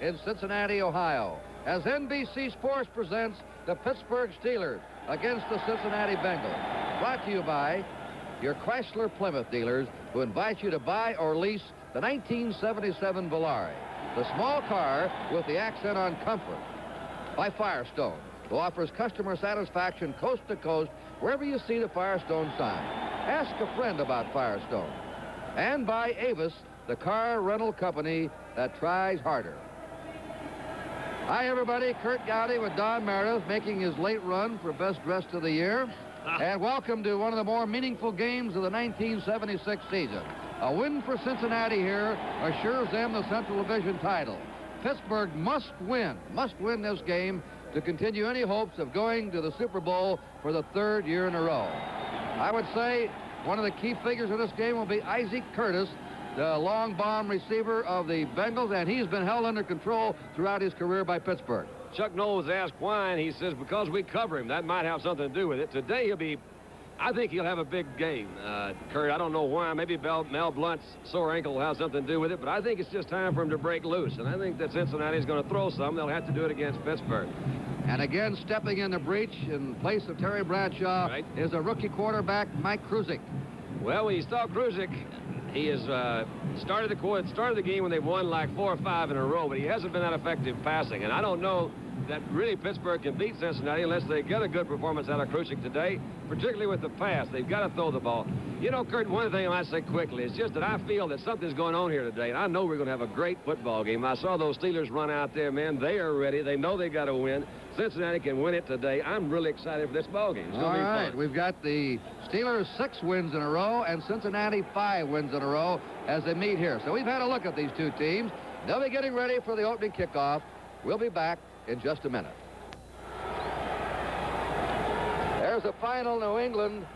in Cincinnati, Ohio, as NBC Sports presents the Pittsburgh Steelers against the Cincinnati Bengals. Brought to you by your Chrysler Plymouth dealers, who invite you to buy or lease the 1977 Volare, the small car with the accent on comfort. By Firestone, who offers customer satisfaction coast to coast wherever you see the Firestone sign. Ask a friend about Firestone. And by Avis, the car rental company that tries harder. Hi, everybody. Kurt Gowdy with Don Meredith making his late run for Best Dressed of the Year. And welcome to one of the more meaningful games of the 1976 season. A win for Cincinnati here assures them the Central Division title. Pittsburgh must win this game to continue any hopes of going to the Super Bowl for the third year in a row. I would say one of the key figures of this game will be Isaac Curtis, the long bomb receiver of the Bengals, and he's been held under control throughout his career by Pittsburgh. Chuck Noll was asked why, and he says because we cover him. That might have something to do with it. Today I think he'll have a big game, Kurt. I don't know why. Maybe Mel Blunt's sore ankle will have something to do with it, but I think it's just time for him to break loose, and I think that Cincinnati's going to throw some. They'll have to do it against Pittsburgh. And again, stepping in the breach in place of Terry Bradshaw is a rookie quarterback, Mike Kruzik. Well, when you saw Kruzik, he has started the game when they've won like 4 or 5 in a row, but he hasn't been that effective passing. And I don't know that really Pittsburgh can beat Cincinnati unless they get a good performance out of Kruzik today, particularly with the pass. They've got to throw the ball. You know, Kurt, one thing I might say quickly is just that I feel that something's going on here today, and I know we're going to have a great football game. I saw those Steelers run out there, man. They are ready. They know they got to win. Cincinnati can win it today. I'm really excited for this ball game. It's going to be fun. We've got the Steelers 6 wins in a row and Cincinnati 5 wins in a row as they meet here. So we've had a look at these two teams. They'll be getting ready for the opening kickoff. We'll be back in just a minute. There's the final. New England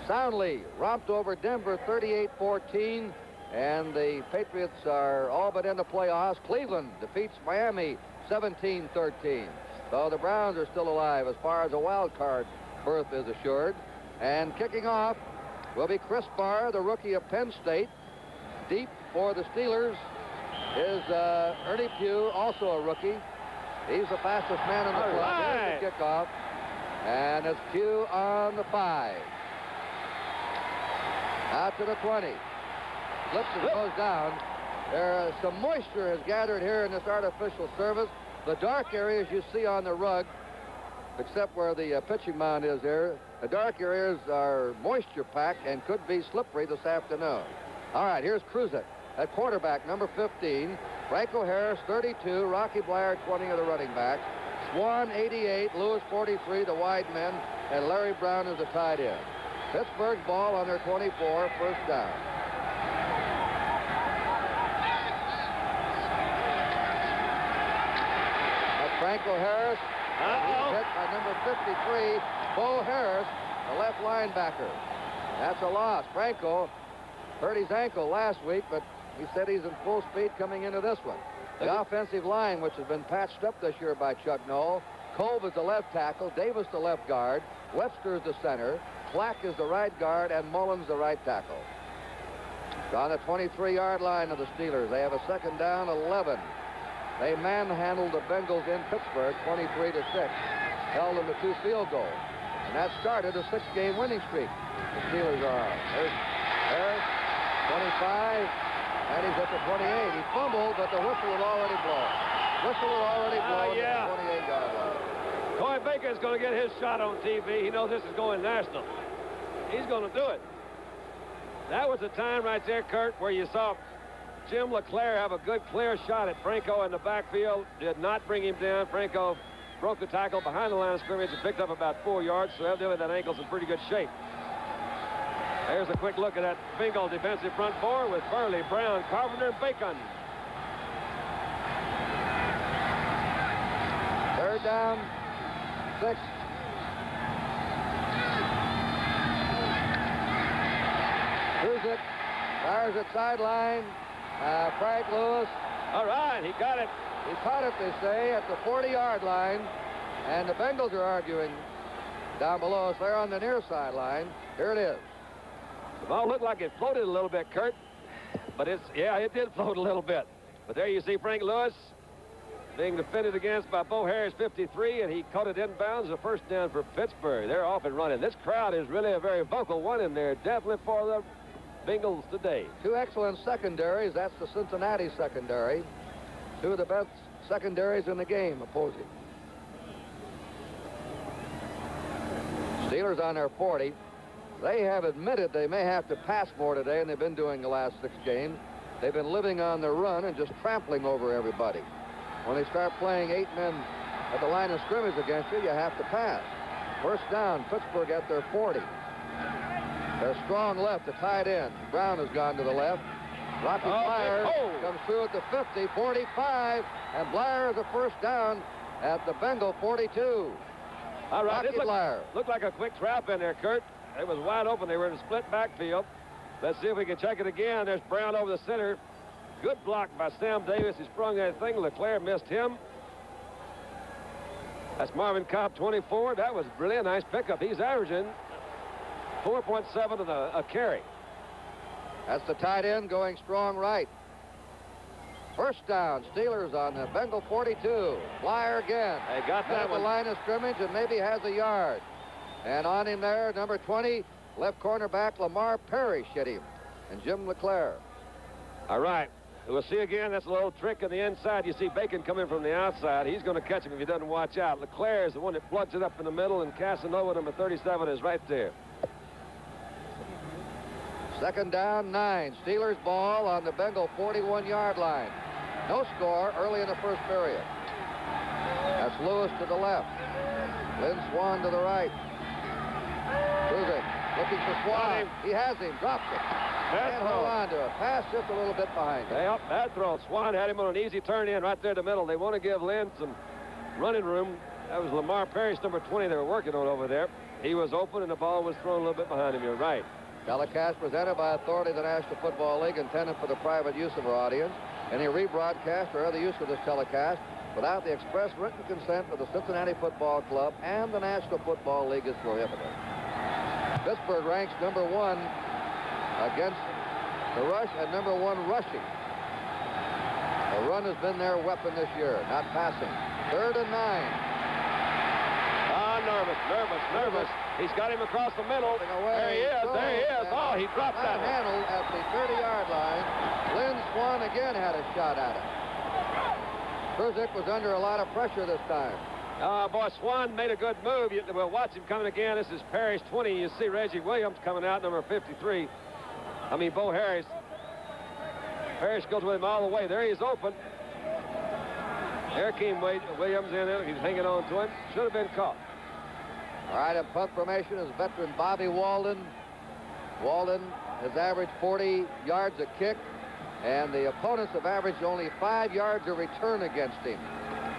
soundly romped over Denver 38-14, and the Patriots are all but in the playoffs. Cleveland defeats Miami 17-13. So the Browns are still alive as far as a wild card berth is assured. And kicking off will be Chris Barr, the rookie of Penn State. Deep for the Steelers is Ernie Pugh, also a rookie. He's the fastest man in the club. Here's the kickoff. And it's Pugh on the 5. Out to the 20. Flips and goes down. Some moisture has gathered here in this artificial surface. The dark areas you see on the rug, except where the pitching mound is there, the dark areas are moisture packed and could be slippery this afternoon. All right, here's Kruzik at quarterback, number 15. Franco Harris, 32. Rocky Bleier, 20 of the running backs. Swan, 88. Lewis, 43, the wide men. And Larry Brown is the tight end. Pittsburgh's ball on their 24, first down. Franco Harris. He's hit by number 53, Bo Harris, the left linebacker. That's a loss. Franco hurt his ankle last week, but he said he's in full speed coming into this one. The offensive line, which has been patched up this year by Chuck Noll. Kolb is the left tackle, Davis the left guard, Webster is the center, Clack is the right guard, and Mullins the right tackle. It's on the 23-yard line of the Steelers. They have a second down, 11. They manhandled the Bengals in Pittsburgh 23-6. Held them to 2 field goals. And that started a 6-game winning streak. The Steelers are on. There's Harris, 25, and he's at the 28. He fumbled, but the whistle had already blown. Whistle had already blown at the 28-yard line. Troy Baker's going to get his shot on TV. He knows this is going national. He's going to do it. That was the time right there, Kurt, where you saw Jim LeClaire have a good clear shot at Franco in the backfield. Did not bring him down. Franco broke the tackle behind the line of scrimmage and picked up about 4 yards, so evidently that ankle's in pretty good shape. There's a quick look at that Bengal defensive front four with Burley, Brown, Carpenter, Bacon. Third down, 6. Kruzik fires at sideline. Frank Lewis. All right, he got it. He caught it, they say, at the 40-yard line. And the Bengals are arguing down below us. They're on the near sideline. Here it is. The ball looked like it floated a little bit, Kurt. But it did float a little bit. But there you see Frank Lewis being defended against by Bo Harris, 53, and he caught it inbounds, a first down for Pittsburgh. They're off and running. This crowd is really a very vocal one in there, definitely for the Bengals today. Two excellent secondaries. That's the Cincinnati secondary. Two of the best secondaries in the game opposing. Steelers on their 40. They have admitted they may have to pass more today, and they've been doing the last 6 games. They've been living on the run and just trampling over everybody. When they start playing 8 men at the line of scrimmage against you, you have to pass. First down, Pittsburgh at their 40. Their strong left, the tight end. Brown has gone to the left. Rocky Blair comes through at the 50, 45, and Blair is a first down at the Bengal 42. All right, Rocky Blair. Looked like a quick trap in there, Kurt. It was wide open. They were in a split backfield. Let's see if we can check it again. There's Brown over the center. Good block by Sam Davis. He sprung that thing. Leclerc missed him. That's Marvin Cobb, 24. That was really a nice pickup. He's averaging 4.7 of a carry. That's the tight end going strong right. First down, Steelers on the Bengal 42. Flyer again. They got that at one. The line of scrimmage and maybe has a yard. And on in there, number 20, left cornerback Lamar Parrish hit him. And Jim Leclerc. All right. We'll see again. That's a little trick on the inside. You see Bacon coming from the outside. He's going to catch him if he doesn't watch out. Leclerc is the one that plugs it up in the middle, and Casanova, number 37, is right there. Second down, 9. Steelers ball on the Bengal 41-yard line. No score early in the first period. That's Lewis to the left. Lynn Swan to the right. Kruzik looking for Swan. He has him. Drops it. Can't hold on to it. Pass just a little bit behind him. Yep, bad throw. Swan had him on an easy turn in right there in the middle. They want to give Lynn some running room. That was Lamar Parrish, number 20, they were working on over there. He was open, and the ball was thrown a little bit behind him. You're right. Telecast presented by authority of the National Football League, intended for the private use of our audience. Any rebroadcast or other use of this telecast without the express written consent of the Cincinnati Football Club and the National Football League is prohibited. Pittsburgh ranks number 1 against the rush and number 1 rushing. The run has been their weapon this year, not passing. 3rd and 9. Nervous. He's got him across the middle. There he is. Oh, he dropped that one. Handled at the 30-yard line. Lynn Swan again had a shot at it. Kruzik was under a lot of pressure this time. Boy, Swan made a good move. We'll watch him coming again. This is Parrish, 20. You see Reggie Williams coming out, number 53. Bo Harris. Parrish goes with him all the way. There he's open. There came Williams in there. He's hanging on to him. Should have been caught. All right, in punt formation is veteran Bobby Walden. Walden has averaged 40 yards a kick, and the opponents have averaged only 5 yards a return against him.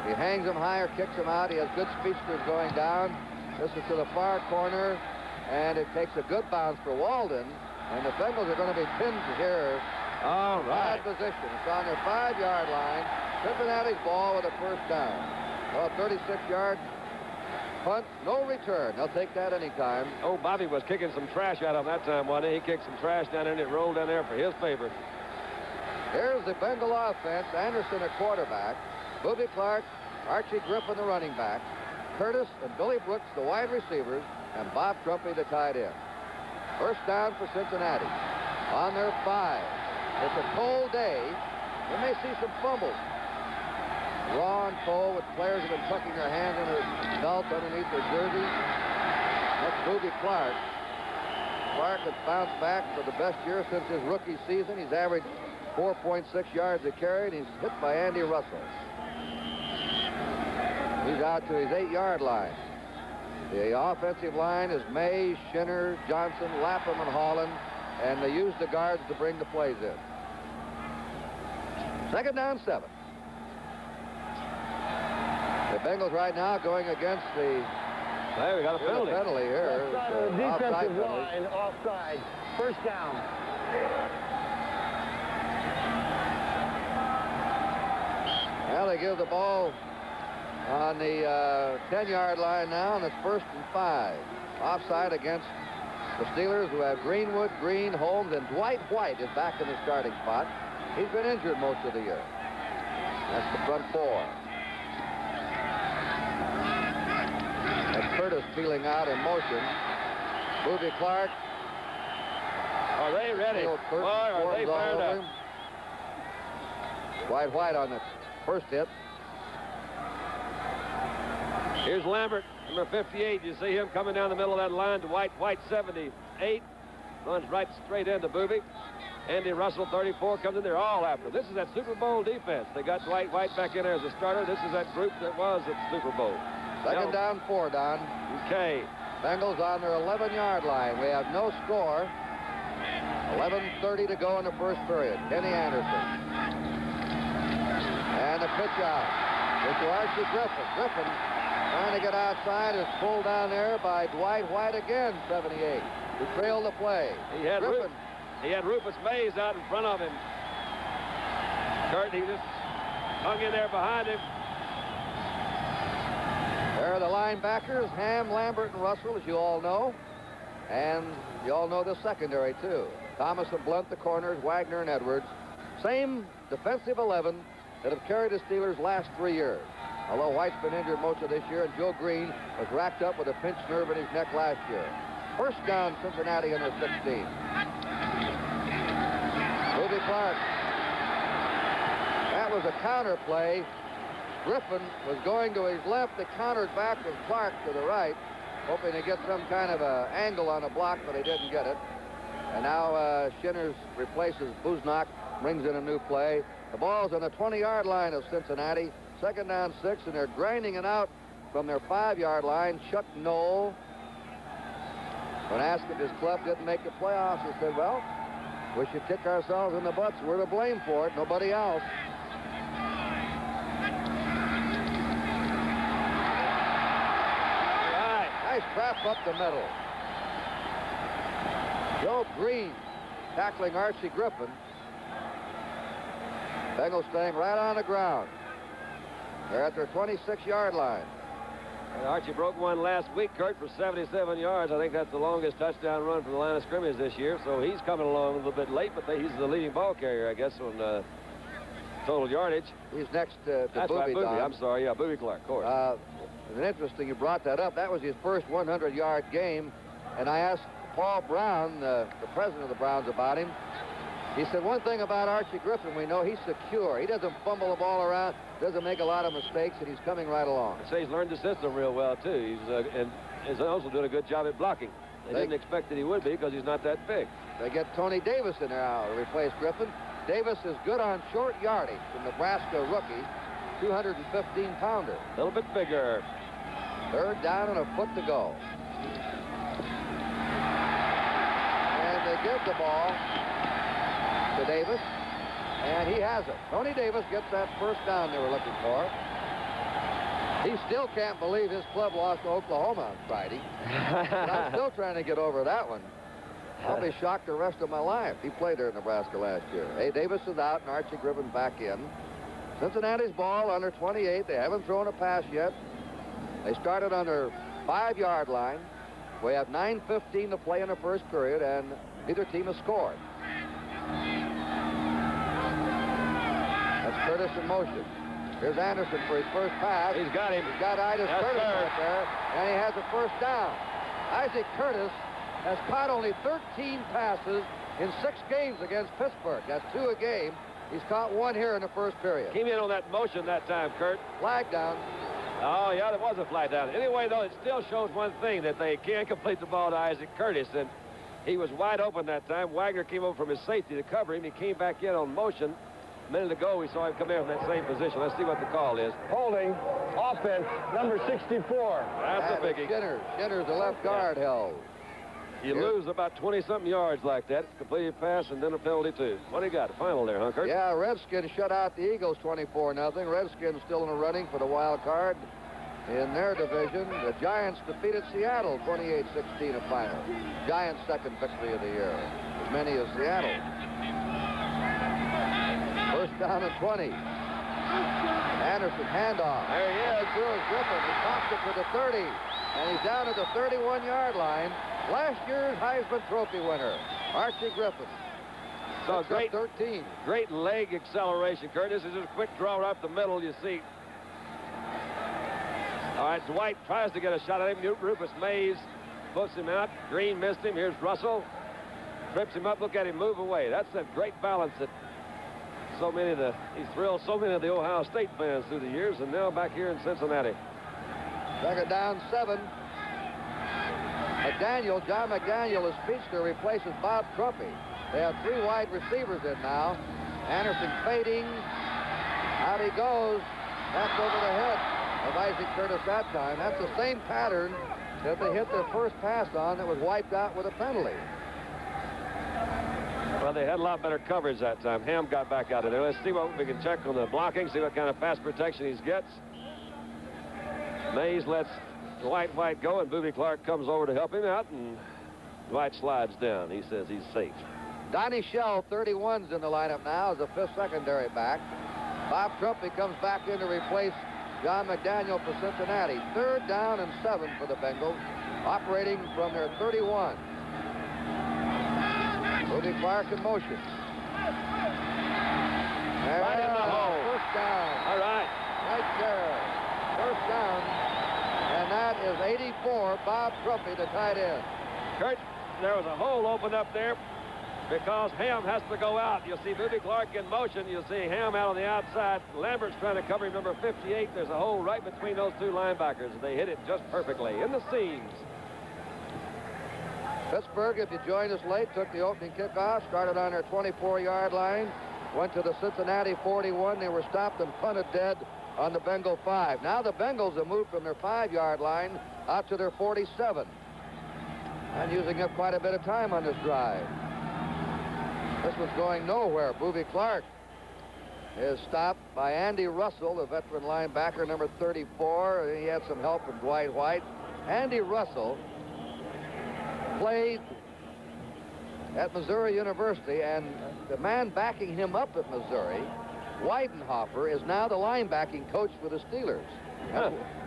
He hangs them high or kicks them out. He has good speedsters going down. This is to the far corner, and it takes a good bounce for Walden, and the Bengals are going to be pinned here. All right. Bad position. It's on their 5-yard line. Cincinnati's ball with a first down. Well, 36 yards. Punt, no return. They'll take that anytime. Oh, Bobby was kicking some trash out of him that time, wasn't he? He kicked some trash down there, and it rolled down there for his favor. Here's the Bengal offense. Anderson at quarterback. Booby Clark, Archie Griffin, the running back. Curtis and Billy Brooks, the wide receivers. And Bob Trumpy, the tight end. First down for Cincinnati. On their 5. It's a cold day. We may see some fumbles. Raw and cold, with players have been tucking their hands in their belts underneath their jerseys. That's Booby Clark. Clark has bounced back for the best year since his rookie season. He's averaged 4.6 yards a carry, and he's hit by Andy Russell. He's out to his 8-yard line. The offensive line is May, Schinner, Johnson, Lapham, and Holland, and they use the guards to bring the plays in. Second down, 7. The Bengals right now going against the... Hey, we got a penalty. Here. Defensive line, offside. First down. Well, they give the ball on the 10-yard line now, and it's 1st and 5. Offside against the Steelers, who have Greenwood, Green, Holmes, and Dwight White is back in the starting spot. He's been injured most of the year. That's the front 4. And Curtis peeling out in motion. Boobie Clark. Are they ready? Boy, are they fired up. White on the first hit. Here's Lambert, number 58. You see him coming down the middle of that line to White. White, 78. Runs right straight into Boobie. Andy Russell, 34, comes in there all after. This is that Super Bowl defense. They got Dwight White back in there as a starter. This is that group that was at the Super Bowl. Second down 4, Don. Okay. Bengals on their 11-yard line. We have no score. 11:30 to go in the first period. Kenny Anderson. And the pitch out. It's to Archie Griffin. Griffin trying to get outside is pulled down there by Dwight White again, 78. Who trailed the play. He had Rufus Mays out in front of him. Kurt, he just hung in there behind him. There are the linebackers, Ham, Lambert, and Russell, as you all know. And you all know the secondary, too. Thomas and Blunt, the corners, Wagner and Edwards. Same defensive 11 that have carried the Steelers last 3 years. Although White's been injured most of this year, and Joe Green was racked up with a pinched nerve in his neck last year. First down, Cincinnati in their 16. Boobie Clark. That was a counter play. Griffin was going to his left. They countered back with Clark to the right, hoping to get some kind of an angle on the block, but he didn't get it. And now Shinners replaces Busnak, brings in a new play. The ball's on the 20-yard line of Cincinnati. Second down 6, and they're grinding it out from their 5-yard line. Chuck Knoll, when asked if his club didn't make the playoffs, he said, well, we should kick ourselves in the butts. We're to blame for it, nobody else. Nice trap up the middle. Joe Green tackling Archie Griffin. Bengals staying right on the ground. They're at their 26-yard line. And Archie broke one last week, Kurt, for 77 yards. I think that's the longest touchdown run from the line of scrimmage this year. So he's coming along a little bit late, but he's the leading ball carrier, I guess, on total yardage. He's next to That's Boobie. right, Boobie. I'm sorry, yeah, Boobie Clark, of course. It's interesting you brought that up. That was his first 100-yard game, and I asked Paul Brown, the president of the Browns, about him. He said one thing about Archie Griffin, we know he's secure. He doesn't fumble the ball around, doesn't make a lot of mistakes, and he's coming right along. I'd say he's learned the system real well, too. And he's also doing a good job at blocking. They didn't expect that he would be because he's not that big. They get Tony Davis in there now to replace Griffin. Davis is good on short yardage, the Nebraska rookie, 215-pounder. A little bit bigger. Third down and a foot to go. And they give the ball to Davis, and he has it. Tony Davis gets that first down they were looking for. He still can't believe his club lost to Oklahoma on Friday. And I'm still trying to get over that one. I'll be shocked the rest of my life. He played there in Nebraska last year. Hey, Davis is out, and Archie Griffin back in. Cincinnati's ball under 28. They haven't thrown a pass yet. They started on their 5-yard line. We have 9:15 to play in the first period, and neither team has scored. That's Curtis in motion. Here's Anderson for his first pass. He's got him. He's got Curtis right there, and he has a first down. Isaac Curtis has caught only 13 passes in 6 games against Pittsburgh. That's 2 a game. He's caught 1 here in the first period. Came in on that motion that time, Kurt. Flag down. Oh, yeah, there was a flag down. Anyway, though, it still shows one thing, that they can't complete the ball to Isaac Curtis, and he was wide open that time. Wagner came over from his safety to cover him. He came back in on motion. A minute ago, we saw him come in from that same position. Let's see what the call is. Holding, offense, number 64. That's a biggie. Shinner's the left guard held. You lose about 20-something yards like that. Completed pass and then a penalty, too. What do you got? Final there, huh, Kurt? Yeah, Redskins shut out the Eagles 24-0. Redskins still in the running for the wild card in their division. The Giants defeated Seattle 28-16 a final. Giants' second victory of the year. As many as Seattle. First down and 20. Anderson, handoff. There he is. Through Griffin. He pops it to the 30. And he's down at the 31-yard line. Last year's Heisman Trophy winner, Archie Griffin. So great 13. Great leg acceleration, Kurt. This is just a quick draw up the middle, you see. All right, Dwight tries to get a shot at him. Rufus Mays puts him out. Green missed him. Here's Russell. Trips him up. Look at him move away. That's that great balance that he's thrilled so many of the Ohio State fans through the years, and now back here in Cincinnati. Second down, 7. John McDaniel, is speedster, replaces Bob Trumpy. They have 3 wide receivers in now. Anderson fading. Out he goes. That's over the head of Isaac Curtis that time. That's the same pattern that they hit their first pass on that was wiped out with a penalty. Well, they had a lot better coverage that time. Ham got back out of there. Let's see what we can check on the blocking, see what kind of pass protection he gets. Mays lets Dwight White go, and Boobie Clark comes over to help him out, and Dwight slides down. He says he's safe. Donnie Shell, 31's in the lineup now as a 5th secondary back. Bob Trumpy comes back in to replace John McDaniel for Cincinnati. 3rd down and 7 for the Bengals, operating from their 31. Boobie Clark in motion. Right in the hole. First down. All right. Right there. First down. And that is 84, Bob Trumpy, the tight end. Kurt, there was a hole opened up there because Ham has to go out. You'll see Boobie Clark in motion. You'll see Ham out on the outside. Lambert's trying to cover him, number 58. There's a hole right between those 2 linebackers. They hit it just perfectly in the seams. Pittsburgh, if you joined us late, took the opening kickoff, started on their 24-yard line, went to the Cincinnati 41. They were stopped and punted dead on the Bengal 5. Now the Bengals have moved from their 5-yard line out to their 47. And using up quite a bit of time on this drive. This was going nowhere. Boobie Clark is stopped by Andy Russell, the veteran linebacker, number 34. He had some help from Dwight White. Andy Russell played at Missouri University, and the man backing him up at Missouri, Weidenhofer, is now the linebacking coach for the Steelers.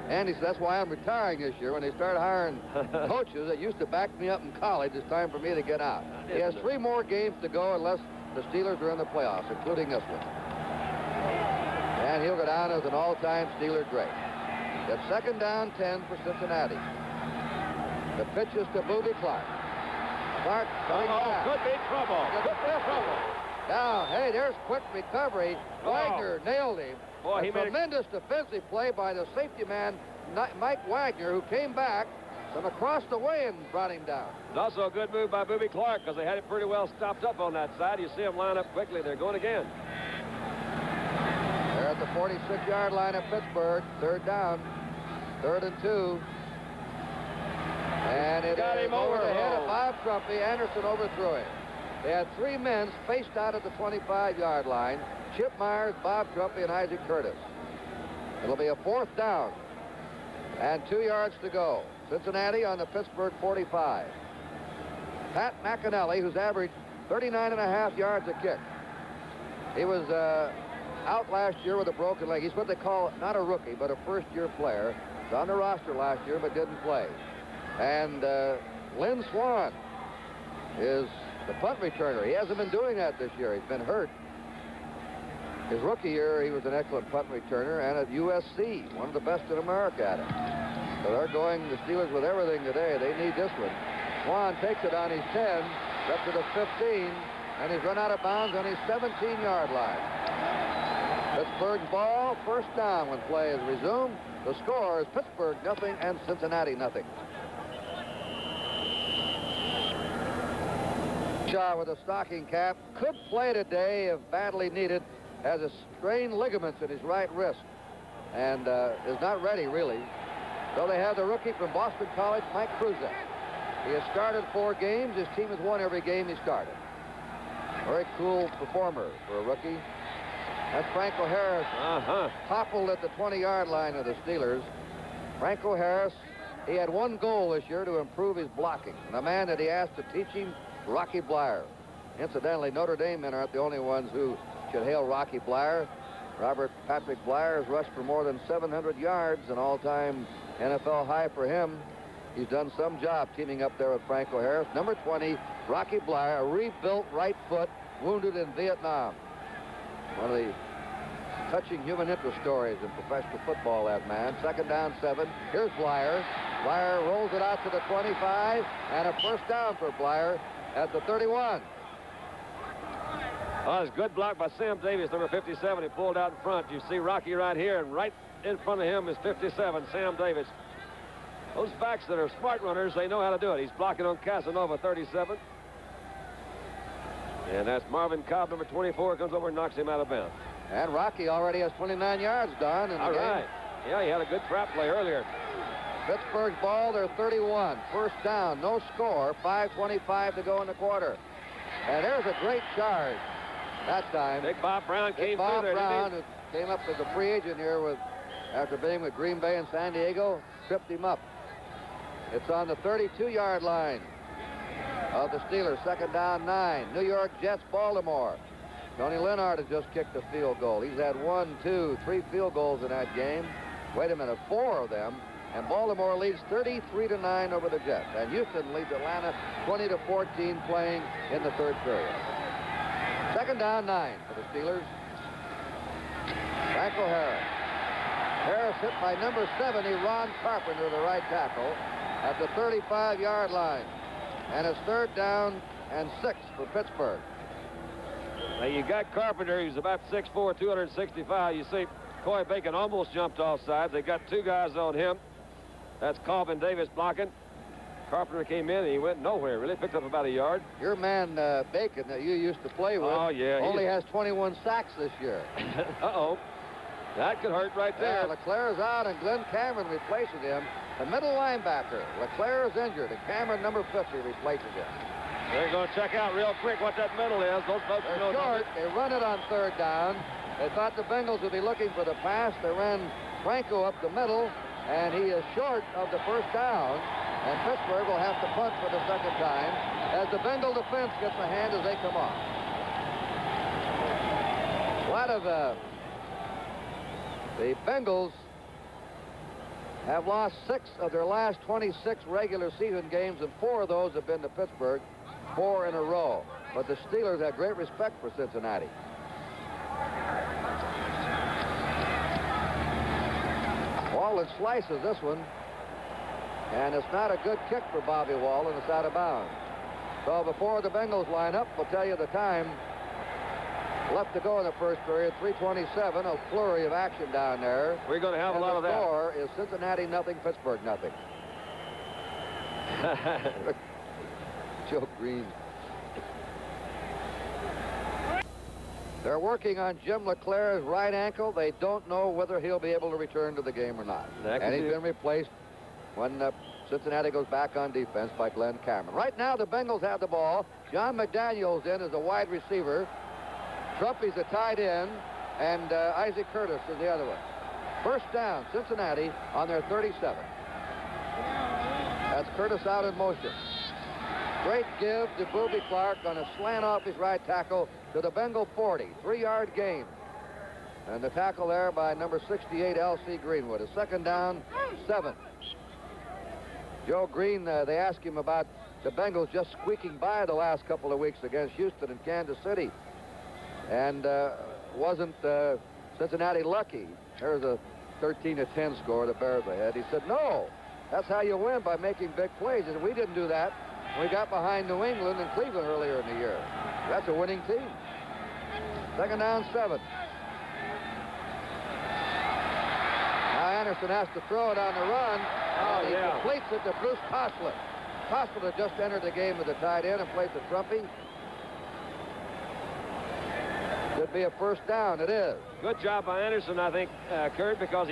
Andy said, that's why I'm retiring this year. When they started hiring coaches that used to back me up in college, it's time for me to get out. He has 3 more games to go unless the Steelers are in the playoffs, including this one. And he'll go down as an all-time Steeler great. It's 2nd down, 10 for Cincinnati. The pitch is to Boobie Clark. Clark coming back. Could be trouble. Could be trouble. Now, hey, there's quick recovery. Wagner nailed him. Boy, he made tremendous defensive play by the safety man, Mike Wagner, who came back from across the way and brought him down. It's also a good move by Boobie Clark because they had it pretty well stopped up on that side. You see them line up quickly. They're going again. They're at the 46-yard line of Pittsburgh. 3rd down. 3rd and 2. And it got him over over the head hole. of Bob Trumpy. Anderson overthrew him. They had 3 men spaced out at the 25-yard line. Chip Myers, Bob Trumpy, and Isaac Curtis. It'll be a 4th down. And 2 yards to go. Cincinnati on the Pittsburgh 45. Pat McAnally, who's averaged 39.5 yards a kick. He was out last year with a broken leg. He's what they call not a rookie, but a first-year player. He's on the roster last year, but didn't play. And Lynn Swan is the punt returner. He hasn't been doing that this year. He's been hurt. His rookie year, he was an excellent punt returner, and at USC, one of the best in America at it. So they're going, the Steelers, with everything today. They need this one. Swan takes it on his 10, up to the 15, and he's run out of bounds on his 17-yard line. Pittsburgh's ball, 1st down when play is resumed. The score is Pittsburgh nothing and Cincinnati nothing. Shaw with a stocking cap could play today if badly needed. Has a strained ligaments in his right wrist and is not ready really. So they have the rookie from Boston College, Mike Kruzak. He has started 4 games. His team has won every game he started. Very cool performer for a rookie. That's Franco Harris, toppled at the 20-yard line of the Steelers. Franco Harris, he had 1 goal this year to improve his blocking. And the man that he asked to teach him, Rocky Blyer. Incidentally, Notre Dame men aren't the only ones who should hail Rocky Blyer. Robert Patrick Blyer has rushed for more than 700 yards, an all-time NFL high for him. He's done some job teaming up there with Franco Harris. Number 20, Rocky Blyer, a rebuilt right foot, wounded in Vietnam. One of the touching human interest stories in professional football, that man. Second down, 7. Here's Blyer. Blyer rolls it out to the 25, and a first down for Blyer at the 31. Oh, it's good block by Sam Davis, number 57. He pulled out in front. You see Rocky right here, and right in front of him is 57, Sam Davis. Those backs that are smart runners, they know how to do it. He's blocking on Casanova, 37. And that's Marvin Cobb, number 24, comes over and knocks him out of bounds. And Rocky already has 29 yards done in the game. All right. Yeah, he had a good trap play earlier. Pittsburgh's ball, they're 31. First down, no score, 5:25 to go in the quarter. And there's a great charge that time. Big Bob Brown came Bob through there, Brown, didn't who came up as a free agent here after being with Green Bay and San Diego, tripped him up. It's on the 32-yard line of the Steelers. Second down, 9. New York Jets, Baltimore. Tony Leonard has just kicked a field goal. He's had 1, 2, 3 field goals in that game. Wait a minute, 4 of them. And Baltimore leads 33-9 over the Jets. And Houston leads Atlanta 20-14 playing in the third period. Second down, 9 for the Steelers. Franco Harris. Harris hit by number 70, Ron Carpenter, the right tackle, at the 35-yard line. And it's third down and 6 for Pittsburgh. Now, you got Carpenter. He's about 6'4", 265. You see, Coy Bacon almost jumped off sides. They got 2 guys on him. That's Calvin Davis blocking. Carpenter came in, and he went nowhere. Really picked up about a yard. Your man, Bacon, that you used to play with, only has 21 sacks this year. Uh-oh. That could hurt right there. Yeah, LeClaire is out, and Glenn Cameron replaces him. The middle linebacker, LeClaire is injured, and Cameron, number 50, replaces him. They're going to check out real quick what that middle is. Those folks They're short. They run it on third down. They thought the Bengals would be looking for the pass. They ran Franco up the middle, and he is short of the first down. And Pittsburgh will have to punt for the second time as the Bengal defense gets a hand as they come off. A lot of the Bengals have lost 6 of their last 26 regular season games, and 4 of those have been to Pittsburgh, 4 in a row. But the Steelers have great respect for Cincinnati. Wallen slices this one, and it's not a good kick for Bobby Wallen. It's out of bounds. So before the Bengals line up, we'll tell you the time left to go in the first period, 3:27, a flurry of action down there. We're going to have a lot of that. The score is Cincinnati nothing, Pittsburgh nothing. Joe Green. They're working on Jim LeClaire's right ankle. They don't know whether he'll be able to return to the game or not. And he's been replaced when Cincinnati goes back on defense by Glenn Cameron. Right now, the Bengals have the ball. John McDaniel's in as a wide receiver. Trumpy's a tight end, and Isaac Curtis is the other one. First down, Cincinnati on their 37. That's Curtis out in motion. Great give to Booby Clark on a slant off his right tackle to the Bengal 40. 3-yard gain. And the tackle there by number 68, L.C. Greenwood. A second down, 7. Joe Green, they asked him about the Bengals just squeaking by the last couple of weeks against Houston and Kansas City. And wasn't Cincinnati lucky? There's a 13-10 score the Bears ahead. He said, no, that's how you win, by making big plays. And we didn't do that. We got behind New England and Cleveland earlier in the year. That's a winning team. Second down, 7. Now Anderson has to throw it on the run. Oh, he completes it to Bruce Koslet. Koslet just entered the game with the tight end and played the Trumpy. Should be a first down. It is. Good job by Anderson, I think, Kurt, because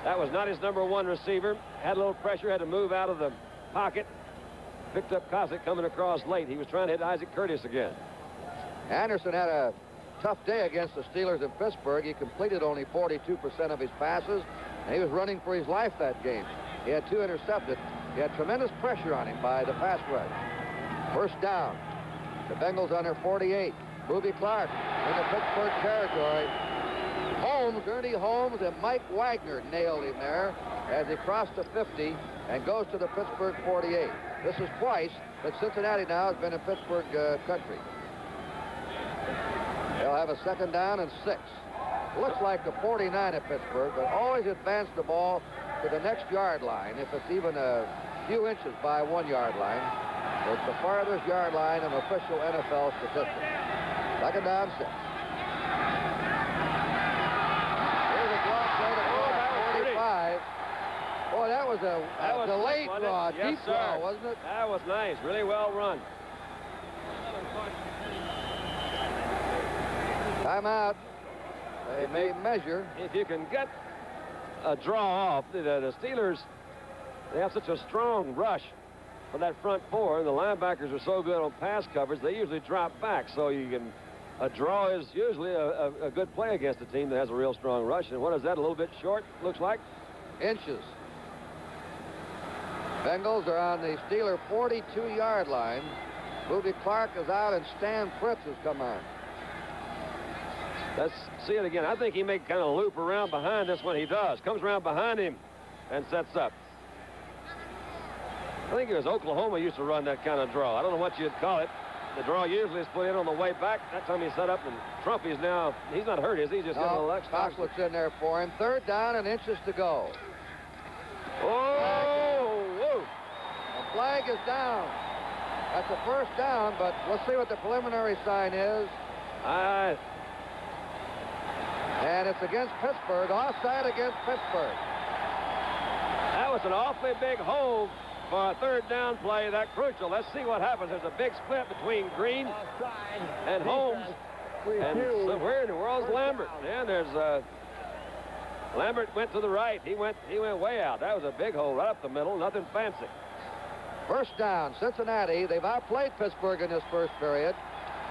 that was not his number 1 receiver. Had a little pressure, had to move out of the pocket. Picked up Koslet coming across late. He was trying to hit Isaac Curtis again. Anderson had a tough day against the Steelers in Pittsburgh. He completed only 42% of his passes, and he was running for his life that game. He had 2 intercepted. He had tremendous pressure on him by the pass rush. First down. The Bengals on their 48. Booby Clark in the Pittsburgh territory. Ernie Holmes, and Mike Wagner nailed him there as he crossed the 50 and goes to the Pittsburgh 48. This is twice that Cincinnati now has been in Pittsburgh country. They'll have a second down and 6. looks like the 49 of Pittsburgh, but always advance the ball to the next yard line if it's even a few inches by 1 yard line. It's the farthest yard line in official NFL statistics. Second down, 6. Here's a drop play to 45. Boy, that was a delayed draw, yes, deep draw, wasn't it? That was nice. Really well run. Timeout. They may measure. If you can get a draw off, the Steelers, they have such a strong rush for that front four. The linebackers are so good on pass coverage, they usually drop back. So a draw is usually a good play against a team that has a real strong rush. And what is that, a little bit short, looks like? Inches. Bengals are on the Steeler 42-yard line. Booby Clark is out, and Stan Fritz has come on. Let's see it again. I think he may kind of loop around behind this one. He does. Comes around behind him and sets up. I think it was Oklahoma used to run that kind of draw. I don't know what you'd call it. The draw usually is put in on the way back. That time he set up, and Trumpy's now, he's not hurt, is he? He's just getting a little extra. Coxlet's in there for him. Third down and inches to go. Oh! Whoa. The flag is down. That's a first down, but let's see what the preliminary sign is. And it's against Pittsburgh. Offside against Pittsburgh. That was an awfully big hold for a third down play, that crucial. Let's see what happens. There's a big split between Green and Holmes. And so where in the world's Lambert? Yeah, there's Lambert went to the right. He went way out. That was a big hole right up the middle. Nothing fancy. First down, Cincinnati. They've outplayed Pittsburgh in this first period.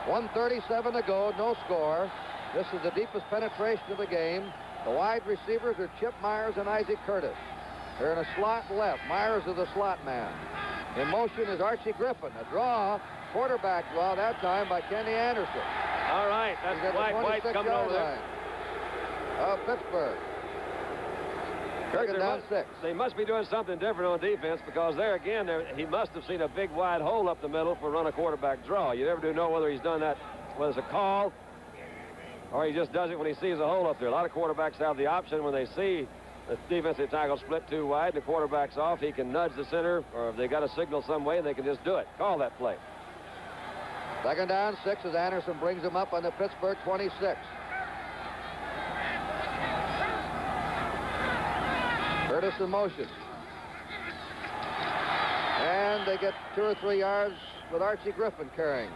1:37 to go, no score. This is the deepest penetration of the game. The wide receivers are Chip Myers and Isaac Curtis. They're in a slot left. Myers is the slot man. In motion is Archie Griffin. A draw, quarterback draw that time by Kenny Anderson. All right, that's White coming over there. Of Pittsburgh. Second down, 6. They must be doing something different on defense, because there again, he must have seen a big wide hole up the middle for run a quarterback draw. You never do know whether he's done that, whether it's a call or he just does it when he sees a hole up there. A lot of quarterbacks have the option when they see the defensive tackle split too wide and the quarterback's off, he can nudge the center, or if they got a signal some way, they can just do it. Call that play. Second down, 6 as Anderson brings him up on the Pittsburgh 26. Curtis in motion. And they get 2 or 3 yards with Archie Griffin carrying.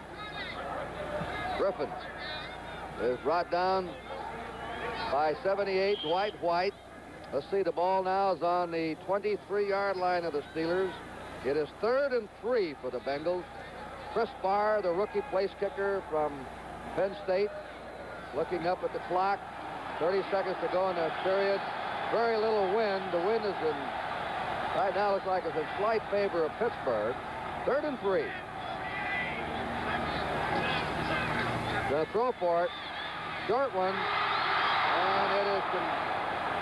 Griffin is brought down by 78, Dwight White. Let's see, the ball now is on the 23-yard line of the Steelers. It is 3rd and 3 for the Bengals. Chris Barr, the rookie place kicker from Penn State, looking up at the clock. 30 seconds to go in the period. Very little wind. The wind is in, right now looks like it's in slight favor of Pittsburgh. 3rd and 3. Gonna throw for it. Short one. And it is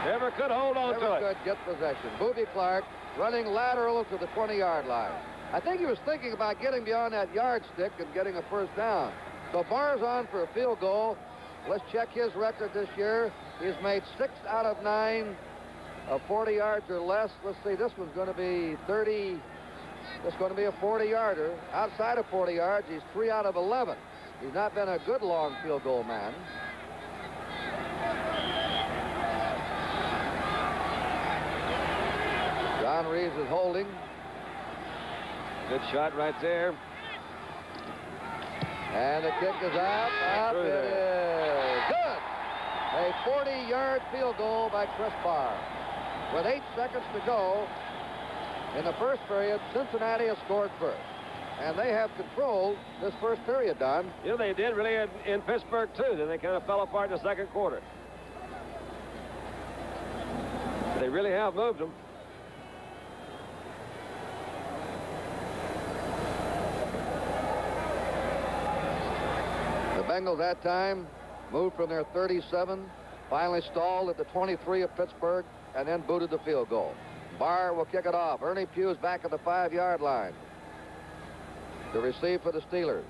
never could hold on to it. Never could get possession. Booby Clark running lateral to the 20-yard line. I think he was thinking about getting beyond that yardstick and getting a first down. So Barr's on for a field goal. Let's check his record this year. He's made 6 out of 9 of 40 yards or less. Let's see, this one's going to be 30. This is going to be a 40-yarder. Outside of 40 yards, he's 3 out of 11. He's not been a good long field goal man. John Reeves is holding. Good shot right there. And the kick is out. Up it is. Good. A 40-yard field goal by Chris Barr. With 8 seconds to go in the first period, Cincinnati has scored first. And they have controlled this first period, Don. You know, they did really in Pittsburgh, too. Then they kind of fell apart in the second quarter. They really have moved them. The Bengals that time moved from their 37, finally stalled at the 23 of Pittsburgh, and then booted the field goal. Barr will kick it off. Ernie Pugh's back at the 5-yard line to receive for the Steelers.